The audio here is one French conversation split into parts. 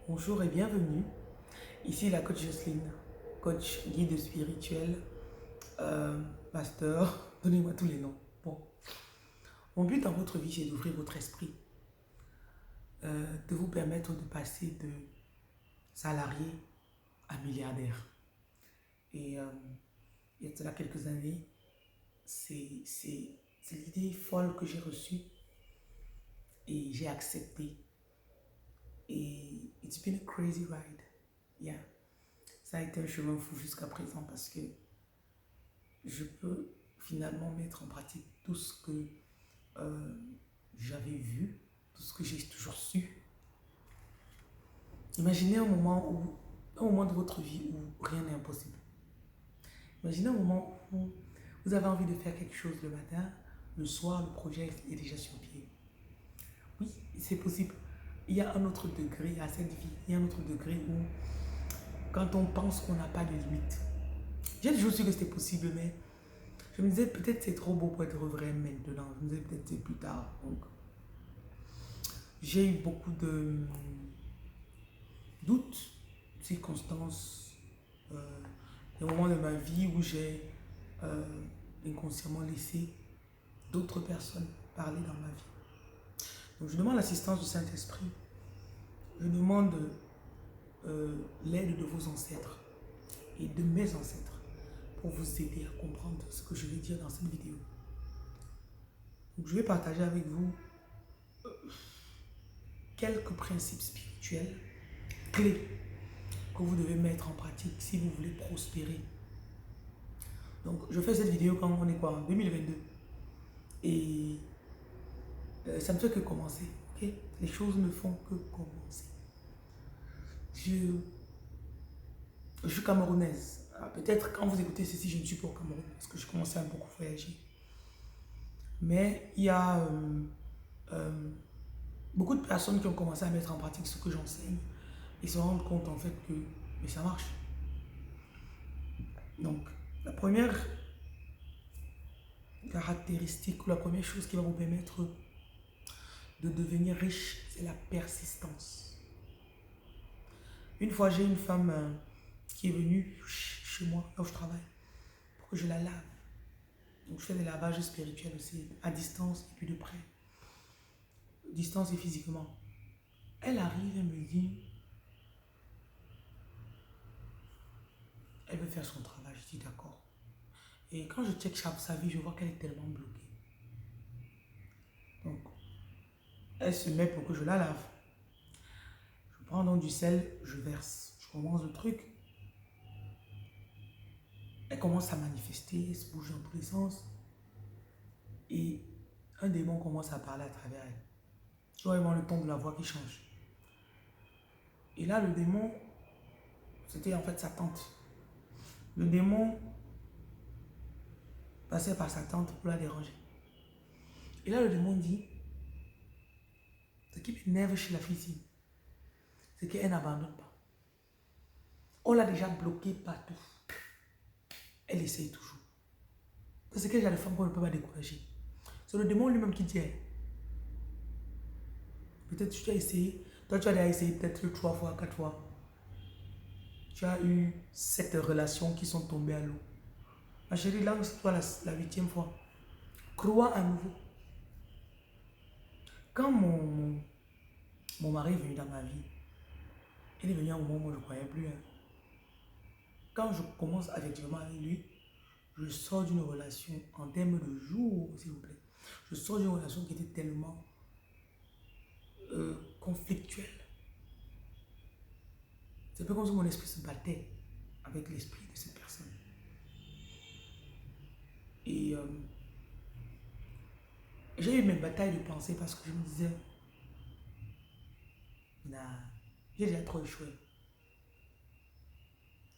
Bonjour et bienvenue. Ici la coach Jocelyne, coach guide spirituel, pasteur, donnez-moi tous les noms. Bon, mon but dans votre vie, c'est d'ouvrir votre esprit, de vous permettre de passer de salarié à milliardaire. Et il y a cela quelques années, c'est l'idée folle que j'ai reçue et j'ai accepté. Et it's been a crazy ride. Yeah. Ça a été un chemin fou jusqu'à présent parce que je peux finalement mettre en pratique tout ce que euh, j'avais vu, tout ce que j'ai toujours su. Imaginez un moment de votre vie où rien n'est impossible. Imaginez un moment où vous avez envie de faire quelque chose le matin, le soir, le projet est déjà sur pied. Oui, c'est possible. Il y a un autre degré à cette vie. Il y a un autre degré où, quand on pense qu'on n'a pas de limite, j'ai toujours su que c'était possible, mais je me disais peut-être c'est trop beau pour être vrai maintenant. Je me disais peut-être c'est plus tard. Donc, j'ai eu beaucoup de doutes, circonstances, des moments de ma vie où j'ai euh, inconsciemment laissé d'autres personnes parler dans ma vie. Donc je demande l'assistance du Saint-Esprit. Je demande l'aide de vos ancêtres et de mes ancêtres pour vous aider à comprendre ce que je vais dire dans cette vidéo. Donc je vais partager avec vous quelques principes spirituels clés que vous devez mettre en pratique si vous voulez prospérer. Donc je fais cette vidéo quand on est quoi, en 2022. Et ça ne fait que commencer. Okay? Les choses ne font que commencer. Je suis camerounaise. Peut-être quand vous écoutez ceci, je ne suis pas au Cameroun parce que je commençais à beaucoup voyager. Mais il y a beaucoup de personnes qui ont commencé à mettre en pratique ce que j'enseigne et se rendent compte en fait que mais ça marche. Donc la première caractéristique ou la première chose qui va vous permettre de devenir riche, c'est la persistance. Une fois, j'ai une femme qui est venue chez moi, là où je travaille, pour que je la lave. Donc, je fais des lavages spirituels aussi, à distance et puis de près. Distance et physiquement. Elle arrive, elle me dit, elle veut faire son travail. Je dis d'accord. Et quand je check sa vie, je vois qu'elle est tellement bloquée. Donc, elle se met pour que je la lave. Je prends donc du sel, je verse. Je commence le truc. Elle commence à manifester, elle se bouge dans tous les sens. Et un démon commence à parler à travers elle. Tu vois vraiment le ton de la voix qui change. Et là, le démon, c'était en fait sa tante. Le démon passait par sa tante pour la déranger. Et là, le démon dit, ce qui m'énerve chez la fille ici, c'est qu'elle n'abandonne pas. On l'a déjà bloquée partout. Elle essaye toujours. C'est quel genre de femme qu'on ne peut pas décourager. C'est le démon lui-même qui dit, peut-être tu as essayé, toi tu as déjà essayé peut-être 3 fois, 4 fois. Tu as eu 7 relations qui sont tombées à l'eau. Ma chérie, là, c'est toi la 8e fois. Crois à nouveau. Quand mon mari est venu dans ma vie, il est venu à un moment où je ne croyais plus. Quand je commence effectivement avec lui, je sors d'une relation en termes de jours, s'il vous plaît. Je sors d'une relation qui était tellement conflictuelle. C'est un peu comme si mon esprit se battait avec l'esprit de cette personne. Et j'ai eu mes batailles de pensée parce que je me disais, nah, j'ai déjà trop échoué.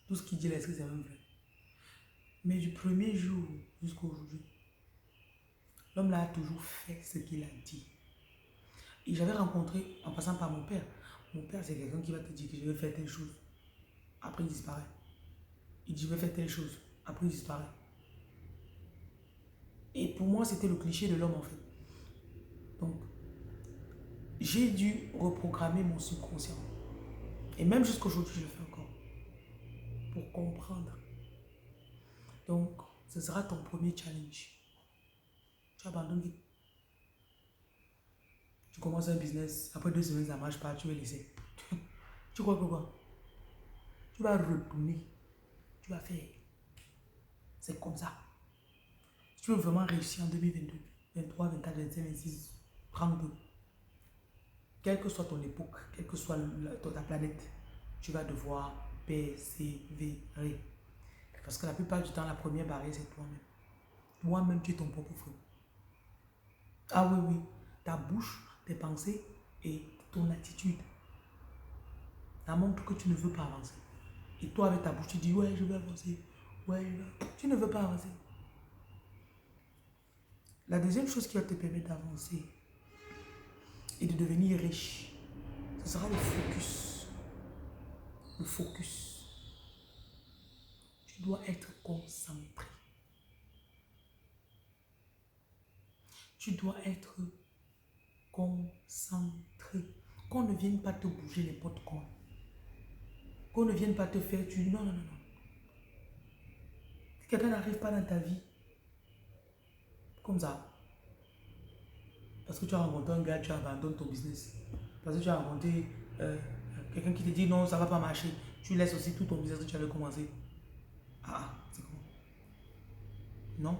Tout ce qu'il dit là, est-ce que c'est même vrai? Mais du premier jour jusqu'à aujourd'hui, l'homme là a toujours fait ce qu'il a dit. Et j'avais rencontré, en passant par mon père. Mon père, c'est quelqu'un qui va te dire que je vais faire telle chose. Après, il disparaît. Il dit, je vais faire telle chose. Après, il disparaît. Et pour moi, c'était le cliché de l'homme, en fait. Donc, j'ai dû reprogrammer mon subconscient. Et même jusqu'aujourd'hui, je le fais encore. Pour comprendre. Donc, ce sera ton premier challenge. Tu abandonnes vite. Tu commences un business, après 2 semaines, ça ne marche pas, tu vas laisser. Tu crois que quoi? Tu vas retourner. Tu vas faire. C'est comme ça. Si tu veux vraiment réussir en 2022, 23, 24, 25, 26, 32, quelle que soit ton époque, quelle que soit ta planète, tu vas devoir persévérer. Parce que la plupart du temps, la première barrière, c'est toi-même. Toi-même, tu es ton propre frein. Ah oui, oui. Ta bouche, tes pensées et ton attitude. Ça montre que tu ne veux pas avancer. Et toi, avec ta bouche, tu dis, ouais, je veux avancer. Ouais, je veux. Tu ne veux pas avancer. La deuxième chose qui va te permettre d'avancer et de devenir riche, ce sera le focus. Le focus. Tu dois être concentré. Tu dois être concentré. Qu'on ne vienne pas te bouger les potes con. Qu'on ne vienne pas te faire tu. Non, non, non, non. Si quelqu'un n'arrive pas dans ta vie, comme ça, parce que tu as rencontré un gars, tu abandonnes ton business. Parce que tu as rencontré quelqu'un qui te dit non, ça ne va pas marcher. Tu laisses aussi tout ton business que tu avais commencé. Ah, c'est comment? Non.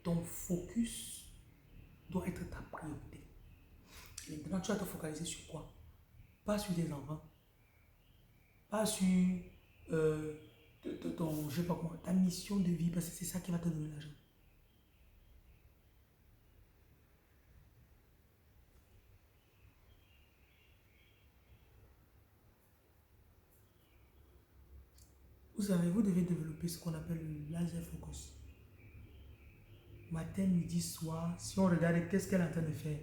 Ton focus doit être ta priorité. Et maintenant, tu vas te focaliser sur quoi? Pas sur tes enfants. Pas sur ton, je sais pas comment, ta mission de vie, parce que c'est ça qui va te donner l'argent. Vous savez, vous devez développer ce qu'on appelle le laser focus. Matin, midi, soir, si on regarde qu'est-ce qu'elle est en train de faire.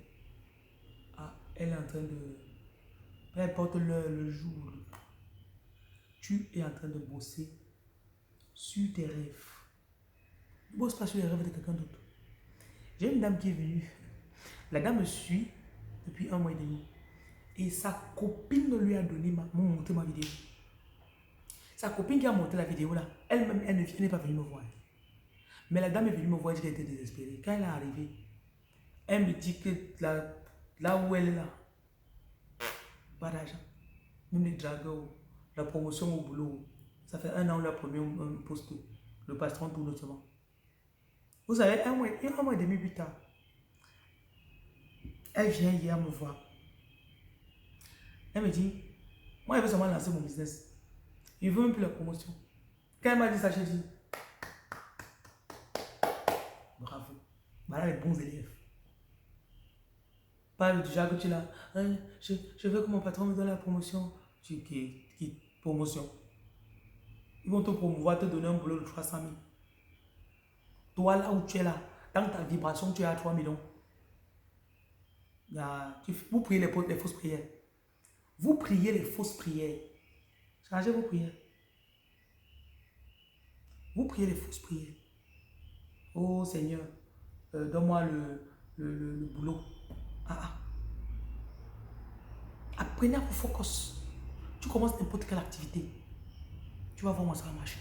Ah, elle est en train de... Peu importe le jour, tu es en train de bosser sur tes rêves. Ne bosse pas sur les rêves de quelqu'un d'autre. J'ai une dame qui est venue. La dame me suit depuis 1 mois et demi. Et sa copine lui a donné monté ma vidéo. Sa copine qui a monté la vidéo là, elle-même, elle n'est pas venue me voir. Mais la dame est venue me voir et elle était désespérée. Quand elle est arrivée, elle me dit que là où elle est là, pas d'argent. Même les dragueurs, la promotion au boulot. Ça fait 1 an le premier poste. Le patron tourne doucement. Vous savez, 1 mois et demi plus tard, elle vient hier me voir. Elle me dit, moi, je veux seulement lancer mon business. Je ne veux même plus la promotion. Quand elle m'a dit ça, j'ai dit, bravo. Voilà les bons élèves. Pas du genre que tu l'as. Hein, je veux que mon patron me donne la promotion. Qui promotion? Ils vont te promouvoir, te donner un boulot de 300 000. Toi, là où tu es là, dans ta vibration, tu es à 3 millions. Vous priez les fausses prières. Vous priez les fausses prières. Changez vos prières. Vous priez les fausses prières. Oh Seigneur, donne-moi le boulot. Ah, ah. Apprenez à vous focus. Tu commences n'importe quelle activité. Tu vas voir comment ça va marcher.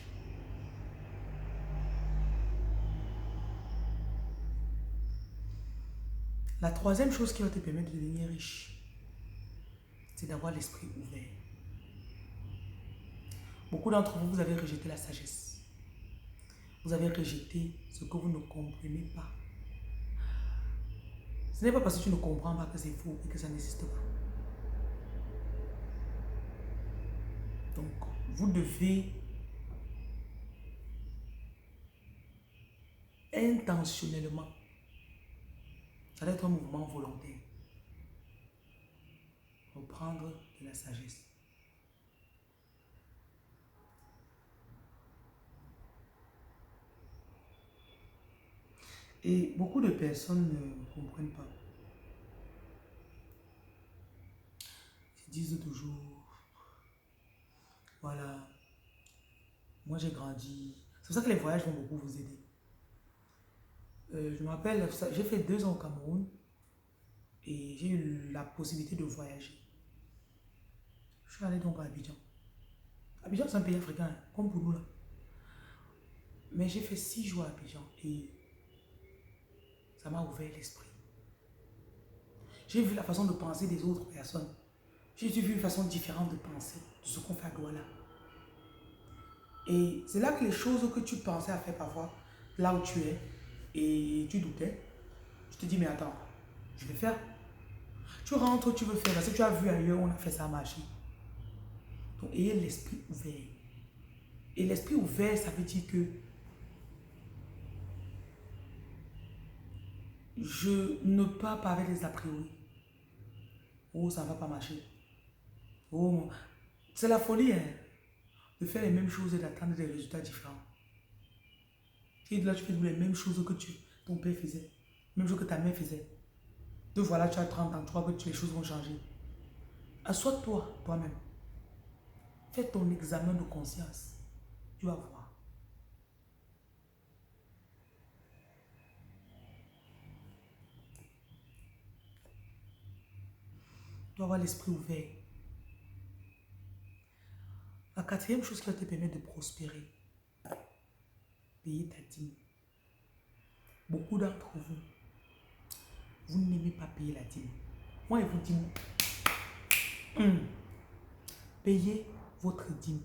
La troisième chose qui va te permettre de devenir riche, c'est d'avoir l'esprit ouvert. Beaucoup d'entre vous, vous avez rejeté la sagesse. Vous avez rejeté ce que vous ne comprenez pas. Ce n'est pas parce que tu ne comprends pas que c'est faux et que ça n'existe pas. Donc, vous devez intentionnellement, ça doit être un mouvement volontaire, reprendre de la sagesse. Et beaucoup de personnes ne comprennent pas. Ils disent toujours, voilà, moi j'ai grandi. C'est pour ça que les voyages vont beaucoup vous aider. Je me rappelle, j'ai fait 2 ans au Cameroun. Et j'ai eu la possibilité de voyager. Je suis allé donc à Abidjan. Abidjan, c'est un pays africain, comme pour nous là. Mais j'ai fait 6 jours à Abidjan et ça m'a ouvert l'esprit. J'ai vu la façon de penser des autres personnes. J'ai vu une façon différente de penser de ce qu'on fait à Douala. Et c'est là que les choses que tu pensais à faire parfois, là où tu es, et tu doutais, je te dis, mais attends, je vais faire. Tu rentres, tu veux faire, parce que tu as vu ailleurs, on a fait ça marcher. Donc, ayez l'esprit ouvert. Et l'esprit ouvert, ça veut dire que je ne pars pas avec les a priori. Oh, ça ne va pas marcher. Oh, c'est la folie, hein, de faire les mêmes choses et d'attendre des résultats différents. Et là, tu fais les mêmes choses que ton père faisait, même chose que ta mère faisait. De voilà, tu as 30 ans, tu crois que les choses vont changer. Assois-toi, toi-même. Fais ton examen de conscience. Tu vas voir. Tu vas avoir l'esprit ouvert. La quatrième chose qui va te permettre de prospérer, payer ta dîme. Beaucoup d'entre vous, vous n'aimez pas payer la dîme. Moi, je vous dis, payez votre dîme.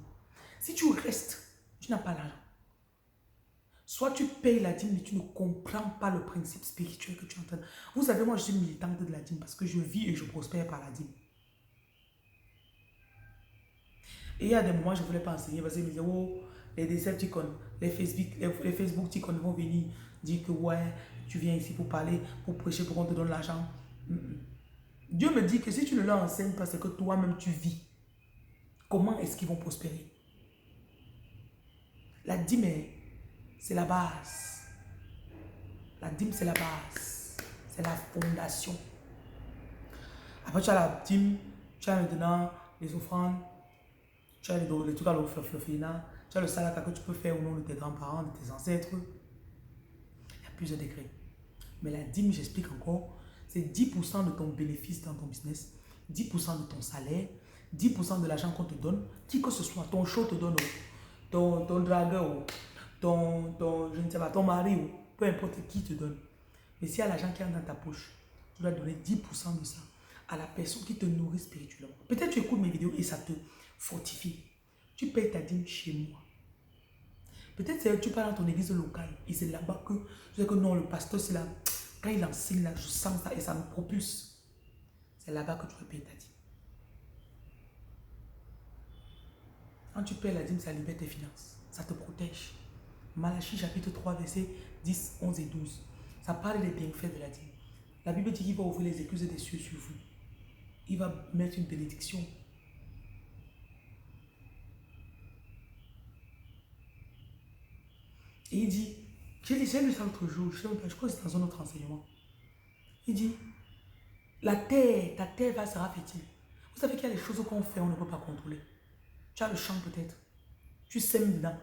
Si tu restes, tu n'as pas l'argent. Soit tu payes la dîme, mais tu ne comprends pas le principe spirituel que tu entends. Vous savez, moi, je suis militante de la dîme parce que je vis et je prospère par la dîme. Et il y a des moments, je ne voulais pas enseigner parce qu'ils me disaient, oh, les Decepticons, les Facebook Ticons vont venir dire que ouais, tu viens ici pour parler, pour prêcher, pour qu'on te donne l'argent. Dieu me dit que si tu ne leur enseignes pas ce que toi-même tu vis, comment est-ce qu'ils vont prospérer? La dîme, c'est la base. La dîme, c'est la base. C'est la fondation. Après, tu as la dîme, tu as maintenant les offrandes, tu as les trucs à l'orphelinat, tu as le salaka que tu peux faire au nom de tes grands-parents, de tes ancêtres. Il y a plusieurs degrés. Mais la dîme, j'explique encore, c'est 10% de ton bénéfice dans ton business, 10% de ton salaire, 10% de l'argent qu'on te donne, qui que ce soit, ton show te donne, ton dragueur, je ne sais pas, ton mari, peu importe qui te donne. Mais s'il y a l'argent qui est dans ta poche, tu dois donner 10% de ça à la personne qui te nourrit spirituellement. Peut-être tu écoutes mes vidéos et ça te fortifie. Tu payes ta dîme chez moi. Peut-être que tu pars dans ton église locale et c'est là-bas que tu sais que non, le pasteur, c'est là. Quand il enseigne là, je sens ça et ça me propulse. C'est là-bas que tu vas payer ta dîme. Quand tu payes la dîme, ça libère tes finances. Ça te protège. Malachie chapitre 3, versets 10, 11 et 12. Ça parle des bienfaits de la dîme. La Bible dit qu'il va ouvrir les écluses des cieux sur vous. Il va mettre une bénédiction. Et il dit, j'ai lu ça l'autre jour, je crois que c'est dans un autre enseignement. Il dit, ta terre sera fertile. Vous savez qu'il y a des choses qu'on fait, on ne peut pas contrôler. Tu as le champ peut-être, tu sèmes dedans.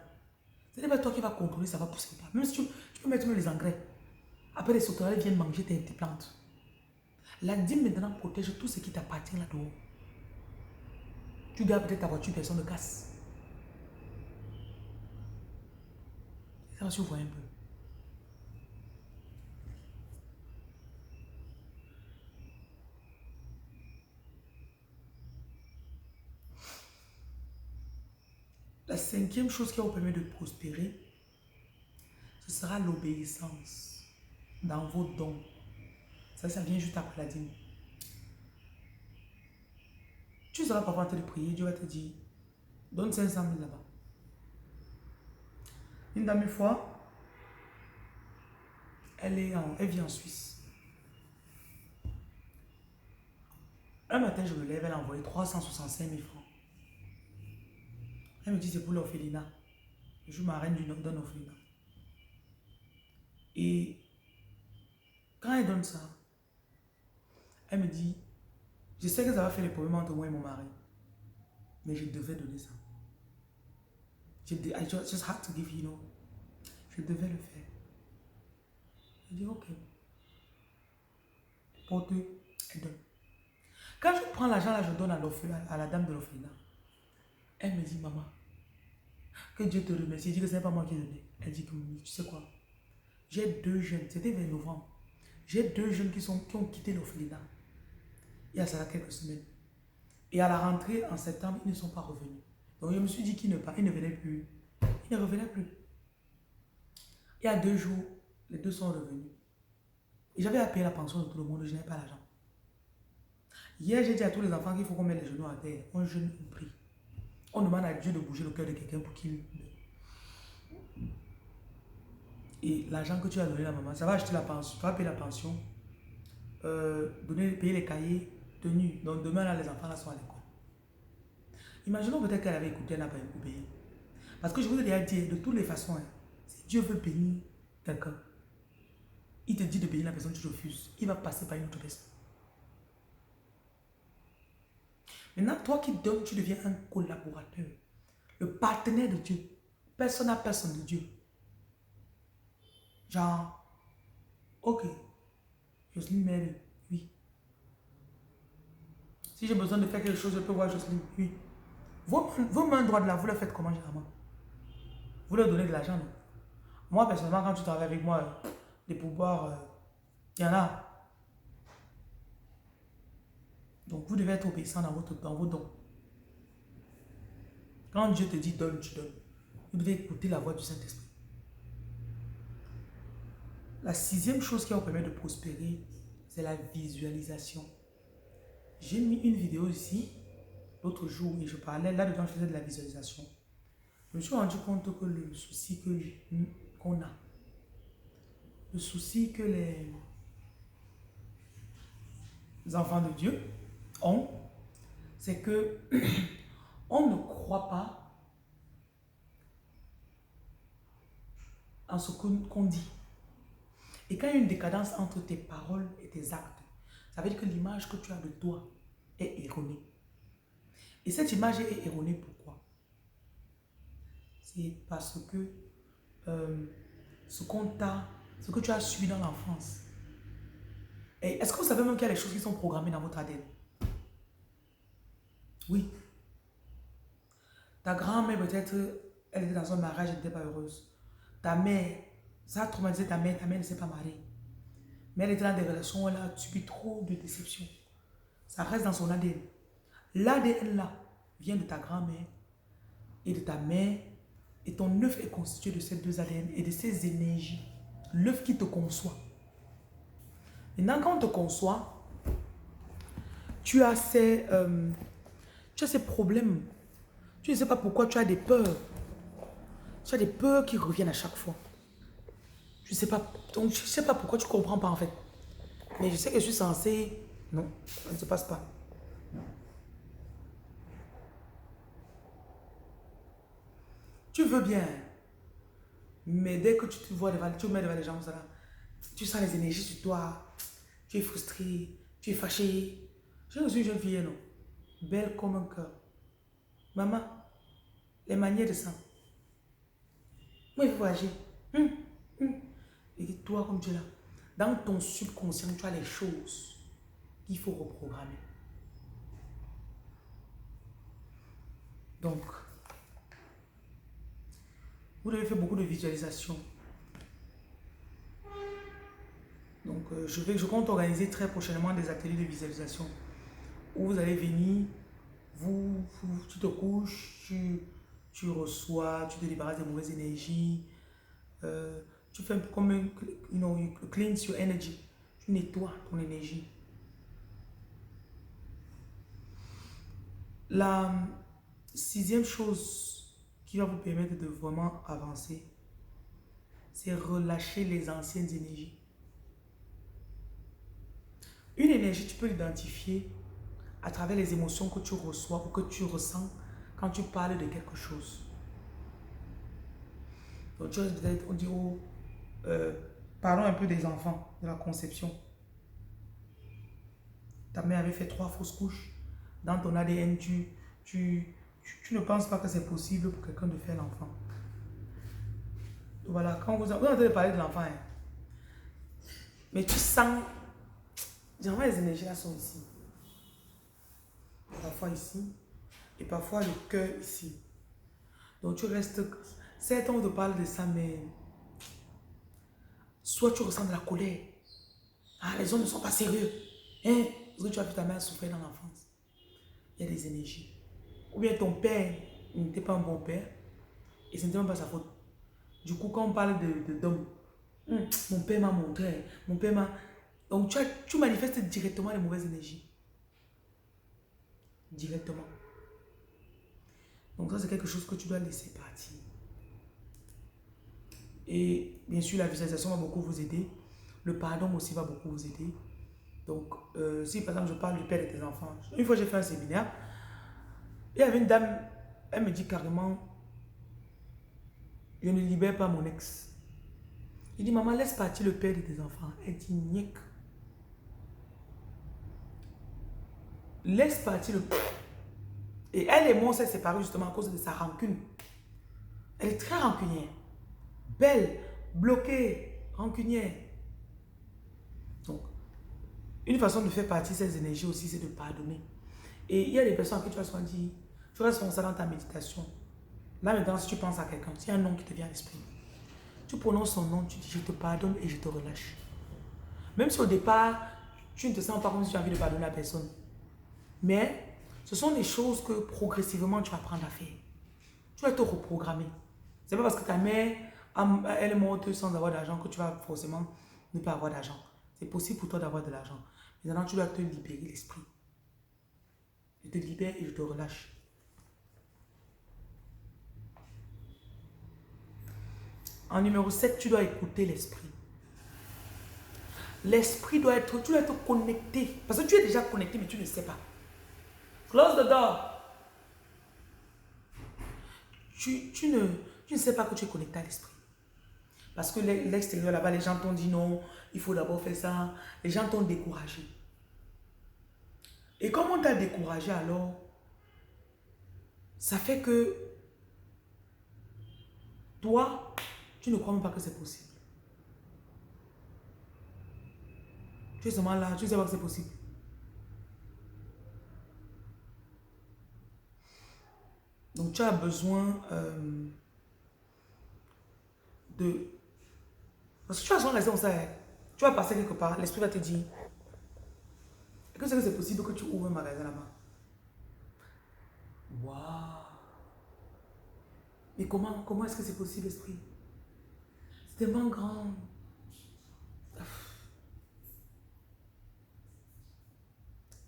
Ce n'est pas toi qui vas contrôler, ça va pousser ou pas. Même si tu peux mettre les engrais. Après les sauterelles viennent manger tes plantes. La dîme maintenant protège tout ce qui t'appartient là-dehors. Tu gardes peut-être ta voiture, personne ne casse. Ça va se voir un peu. La cinquième chose qui va vous permettre de prospérer, ce sera l'obéissance dans vos dons. Ça vient juste après la dîme. Tu seras parfois en train de prier, Dieu va te dire, donne 500 000 là-bas. Une dame, une fois, elle vit en Suisse. Un matin, je me lève, elle a envoyé 365 000 francs. Elle me dit, c'est pour l'orphelinat. Je suis marraine d'un orphelinat. Et quand elle donne ça, elle me dit, je sais que ça va faire les problèmes entre moi et mon mari, mais je devais donner ça. I just had to give, je devais le faire. Je dis, ok. Porte, elle donne. Quand je prends l'argent là, je donne à la dame de l'orphelinat. Elle me dit, maman, que Dieu te remercie. Je dis que ce n'est pas moi qui ai donné. Elle dit que tu sais quoi? J'ai 2 jeunes, c'était vers novembre. J'ai 2 jeunes qui ont quitté l'orphelinat. Il y a ça quelques semaines. Et à la rentrée, en septembre, ils ne sont pas revenus. Donc je me suis dit qu'ils ne venaient plus. Ils ne revenaient plus. Il y a 2 jours, les 2 sont revenus. Et j'avais à payer la pension de tout le monde, je n'avais pas l'argent. Hier, j'ai dit à tous les enfants qu'il faut qu'on mette les genoux à terre. On jeûne, on prie. On demande à Dieu de bouger le cœur de quelqu'un pour qu'il... Et l'argent que tu as donné à la maman, ça va acheter la pension, tu vas payer la pension, payer les cahiers, tenus. Donc demain, là, les enfants là sont à l'école. Imaginons peut-être qu'elle avait écouté, elle n'a pas payé. Parce que je vous ai déjà dit, de toutes les façons, hein, si Dieu veut bénir quelqu'un, il te dit de bénir la personne, tu refuses. Il va passer par une autre personne. Maintenant, toi qui donnes, tu deviens un collaborateur, le partenaire de Dieu. Personne à personne de Dieu. Genre, ok, Jocelyne m'aide, oui. Si j'ai besoin de faire quelque chose, je peux voir Jocelyne, oui. Vos mains droites là, vous les faites comment généralement? Vous leur donnez de l'argent, non? Moi, personnellement, quand tu travailles avec moi, les pouvoirs, il y en a. Donc, vous devez être obéissant dans vos dons. Quand Dieu te dit donne, tu donnes. Vous devez écouter la voix du Saint-Esprit. La 6e chose qui va vous permettre de prospérer, c'est la visualisation. J'ai mis une vidéo ici, l'autre jour, et je parlais, là-dedans, je faisais de la visualisation. Je me suis rendu compte que le souci qu'on a, le souci que les enfants de Dieu ont, c'est que on ne croit pas en ce qu'on dit. Et quand il y a une décadence entre tes paroles et tes actes, ça veut dire que l'image que tu as de toi est erronée. Et cette image est erronée pourquoi? C'est parce que ce que tu as subi dans l'enfance. Et est-ce que vous savez même qu'il y a des choses qui sont programmées dans votre ADN? Oui. Ta grand-mère peut-être, elle était dans un mariage, elle n'était pas heureuse. Ta mère, ça a traumatisé ta mère ne s'est pas mariée. Mais elle était dans des relations où elle a subi trop de déceptions. Ça reste dans son ADN. L'ADN là vient de ta grand-mère et de ta mère. Et ton œuf est constitué de ces 2 ADN et de ces énergies. L'œuf qui te conçoit. Maintenant, quand on te conçoit, tu as ces problèmes. Tu ne sais pas pourquoi tu as des peurs. Tu as des peurs qui reviennent à chaque fois. Je ne sais pas. Donc, je ne sais pas pourquoi tu ne comprends pas en fait. Mais je sais que je suis censée... Non, ça ne se passe pas. Tu veux bien. Mais dès que tu te vois devant les gens, tu sens les énergies sur toi. Tu es frustré. Tu es fâché. Je suis une jeune fille, non? Belle comme un cœur. Maman, les manières de ça. Moi, il faut agir. Et toi, comme tu es là, dans ton subconscient, tu as les choses qu'il faut reprogrammer. Donc, vous devez faire beaucoup de visualisation. Donc, je compte organiser très prochainement des ateliers de visualisation où vous allez venir, tu te couches, tu reçois, tu te débarrasses des mauvaises énergies, tu fais un peu comme you cleanse your energy, tu nettoies ton énergie. La 6e chose qui va vous permettre de vraiment avancer, c'est relâcher les anciennes énergies. Une énergie, tu peux l'identifier à travers les émotions que tu reçois ou que tu ressens quand tu parles de quelque chose. Donc, tu vois, peut-être, on dit, parlons un peu des enfants, de la conception. Ta mère avait fait 3 fausses couches. Dans ton ADN, tu ne penses pas que c'est possible pour quelqu'un de faire l'enfant. Voilà, quand vous entendez parler de l'enfant, hein, mais tu sens Généralement, les énergies là sont ici. Parfois ici. Et parfois le cœur ici. Donc tu restes... Certains on te parle de ça, mais... Soit tu ressens de la colère. Ah, les hommes ne sont pas sérieux. Hein? Parce que tu as vu ta mère souffrir dans l'enfance. Il y a des énergies. Ou bien ton père n'était pas un bon père. Et ce n'était même pas sa faute. Du coup, quand on parle d'homme, mon père m'a montré, mon père m'a... Donc tu manifestes directement les mauvaises énergies. Directement. Donc ça, c'est quelque chose que tu dois laisser partir. Et bien sûr, la visualisation va beaucoup vous aider. Le pardon aussi va beaucoup vous aider. Donc, si par exemple, je parle du père de tes enfants. Une fois, j'ai fait un séminaire. Il y avait une dame, elle me dit carrément, je ne libère pas mon ex. Il dit, maman, laisse partir le père de tes enfants. Elle dit, niek. Laisse partir le père. Et elle et moi, on s'est séparés justement à cause de sa rancune. Elle est très rancunière. Belle, bloquée, rancunière. Donc, une façon de faire partir ces énergies aussi, c'est de pardonner. Et il y a des personnes à qui tu vas souvent dire, tu vas souvent ça dans ta méditation. Là maintenant, si tu penses à quelqu'un, s'il y a un nom qui te vient à l'esprit, tu prononces son nom, tu dis je te pardonne et je te relâche. Même si au départ, tu ne te sens pas comme si tu as envie de pardonner la personne. Mais ce sont des choses que progressivement tu vas apprendre à faire. Tu vas te reprogrammer. C'est pas parce que ta mère, elle est morte sans avoir d'argent que tu vas forcément ne pas avoir d'argent. C'est possible pour toi d'avoir de l'argent. Maintenant, tu dois te libérer l'esprit. Je te libère et je te relâche. En numéro 7, tu dois écouter l'esprit. L'esprit doit être, tu dois être connecté. Parce que tu es déjà connecté, mais tu ne sais pas. Close the door. Tu ne sais pas que tu es connecté à l'esprit. Parce que l'extérieur là-bas, les gens t'ont dit non, il faut d'abord faire ça. Les gens t'ont découragé. Et comme on t'a découragé alors, ça fait que toi, tu ne crois même pas que c'est possible. Tu es seulement là, tu ne sais pas que c'est possible. Donc tu as besoin de... Parce que tu vas souvent rester comme ça, hein. Tu vas passer quelque part, l'esprit va te dire, est-ce que c'est possible que tu ouvres un magasin là-bas? Waouh! Mais comment est-ce que c'est possible, l'esprit? C'est tellement grand.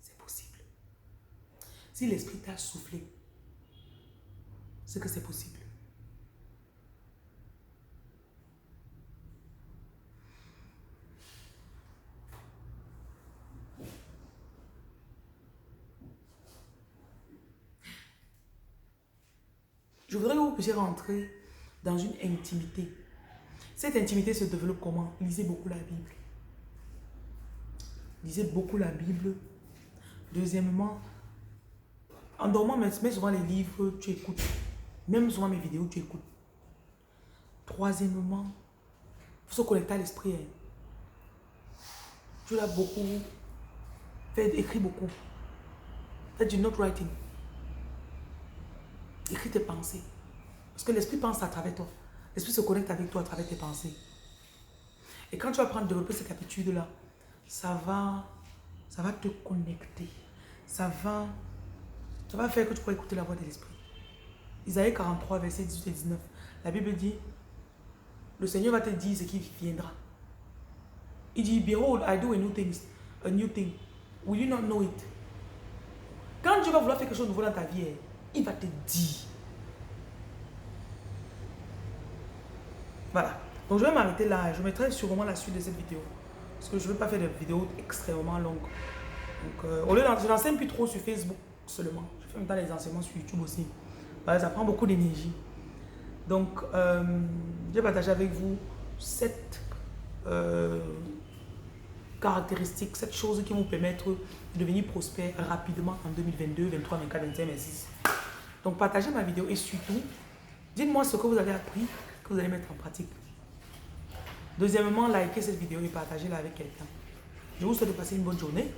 C'est possible. Si l'esprit t'a soufflé, c'est que c'est possible. Je voudrais que vous puissiez rentrer dans une intimité. Cette intimité se développe comment? Lisez beaucoup la Bible. Lisez beaucoup la Bible. Deuxièmement, en dormant, mets souvent les livres, tu écoutes. Même souvent mes vidéos, tu écoutes. Troisièmement, il faut se connecter à l'esprit. Tu l'as beaucoup. Écris beaucoup. Fais du note writing. Écris tes pensées. Parce que l'esprit pense à travers toi. L'esprit se connecte avec toi à travers tes pensées. Et quand tu vas prendre développer cette habitude-là, ça va te connecter. Ça va faire que tu pourras écouter la voix de l'esprit. Isaïe 43, versets 18 et 19. La Bible dit, le Seigneur va te dire ce qui viendra. Il dit, behold, I do a new thing. Will you not know it? Quand Dieu va vouloir faire quelque chose de nouveau dans ta vie, il va te dire. Voilà. Donc je vais m'arrêter là. Je mettrai sûrement la suite de cette vidéo. Parce que je ne veux pas faire de vidéos extrêmement longues. Donc au lieu je n'enseigne plus trop sur Facebook seulement. Je fais même temps les enseignements sur YouTube aussi. Voilà, ça prend beaucoup d'énergie. Donc je vais partager avec vous cette caractéristiques, cette chose qui vont vous permettre de devenir prospère rapidement en 2022, 23, 24, 25, 26. Donc partagez ma vidéo et surtout, dites-moi ce que vous avez appris, que vous allez mettre en pratique. Deuxièmement, likez cette vidéo et partagez-la avec quelqu'un. Je vous souhaite de passer une bonne journée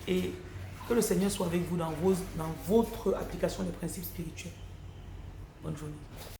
et que le Seigneur soit avec vous dans votre application des principes spirituels. Bonne journée.